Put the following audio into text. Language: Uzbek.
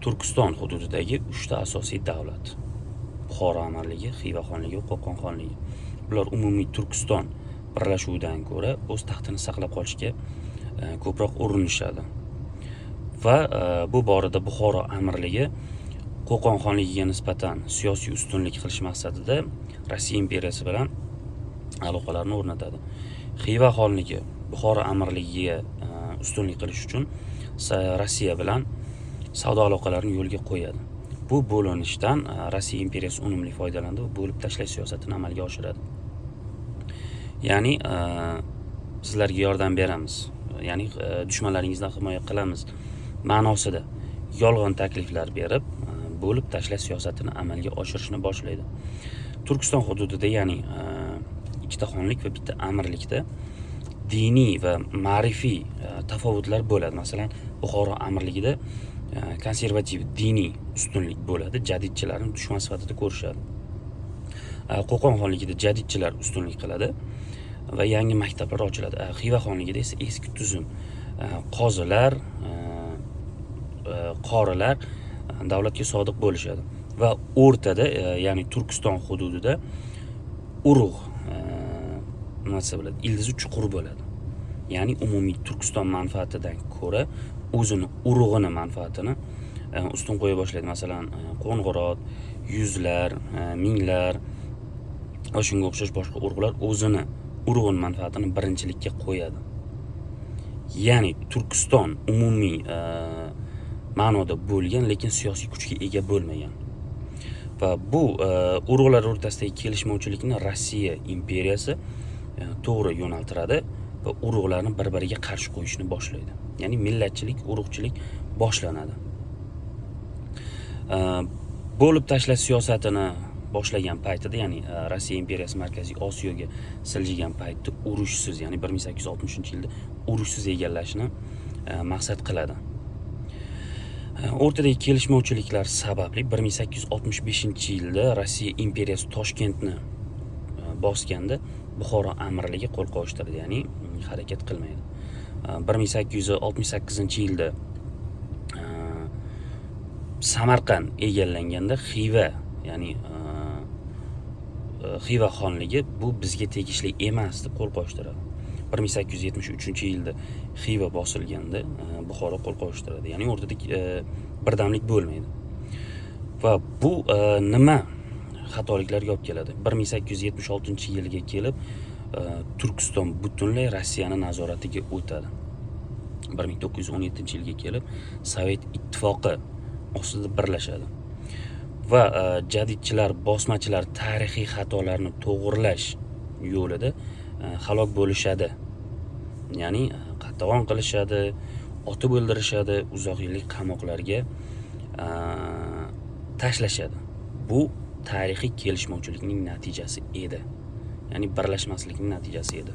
Turkiston hududidagi 3 ta asosiy davlat. Buxoro amirligi, Xiva xonligi va Qo'qon xonligi. Bular umumiy Turkiston birlashuvidan ko'ra o'z taxtini saqlab qolishga ko'proq urinishadi. Va bu borada Buxoro amirligi Qo'qon xonligiga nisbatan siyosiy ustunlik qilish maqsadida Rossiya imperiyasi bilan aloqalarni o'rnatadi. Xiva xonligi Buxoro amirligiga ustunlik qilish uchun Rossiya bilan savdo aloqalarini yo'lga qo'yadi. Bu bo'linishdan Rossiya imperiyasi unumli foydalandi va bo'lib tashlash siyosatini amalga oshiradi. Ya'ni sizlarga yordam beramiz, ya'ni dushmanlaringizdan himoya qilamiz ma'nosida yolg'on takliflar berib, bo'lib tashlash siyosatini amalga oshirishni boshlaydi. Turkiston hududida, ya'ni ikkita xonlik va bitta amirlikda diniy va ma'rifiy tafovutlar bo'ladi. Masalan, Buxoro amirligida konservativ diniy ustunlik bo'ladi, jadidchilarni dushman sifatida ko'rishadi. Qo'qon xonligida jadidchilar ustunlik qiladi va yangi maktablar ochiladi. Xiva xonligida esa eski tuzum qozilar, qorilar davlatga sodiq bo'lishadi va o'rtada, ya'ni Turkiston hududida urug' nimasi bo'ladi, ildizi chuqur bo'ladi. Ya'ni umumiy Turkiston manfaatidan ko'ra o'zini urug'ini manfaatini ustun qo'ya boshlaydi. Masalan, qo'ng'irot, yuzlar, minglar va shunga o'xshash boshqa urug'lar o'zini urug'ini manfaatini birinchilikka qo'yadi. Ya'ni Turkiston umumiy ma'noda bo'lgan, lekin siyosiy kuchga ega bo'lmagan. Va bu urug'lar o'rtasidagi kelishmovchilikni Rossiya imperiyasi to'g'ri yo'naltiradi va urug'larni bir-biriga qarshi qo'yishni boshlaydi. Ya'ni millatchilik, urug'chilik boshlanadi. Bo'lib tashlash siyosatini boshlagan paytida, ya'ni Rossiya imperiyasi Markaziy Osiyoga siljigan paytda urushsiz, ya'ni 1860-yilda urushsiz egallashni maqsad qiladi. O'rtadagi kelishmovchiliklar sababli 1865-yilda Rossiya imperiyasi Toshkentni bosganda Buxoro amirligi qo'l qovushtirdi, ya'ni harakat qilmaydi. 1868-yilda Samarqand egallanganda Xiva, ya'ni Xiva xonligi bu bizga tegishli emas deb qo'l qovushtiradi. 1873-yilda Xiva bosilganda Buxoro qo'l qovushtiradi. Ya'ni o'rtada birdamlik bo'lmaydi. Va bu nima xatoliklarga olib keladi? 1876-yilga kelib Turkiston butunlay Rossiyani nazoratiga o'tadi. 1917-yilga kelib Sovet ittifoqi ostida birlashadi. Va jadidchilar, bosmachilar tarixiy xatolarni to'g'irlash yo'lida halok bo'lishadi. Ya'ni qatag'on qilishadi, otib o'ldirishadi, uzoq yillik qamoqlarga tashlashadi. Bu tarixiy kelishmovchilikning natijasi edi. Ya'ni birlashmaslikning natijasi edi.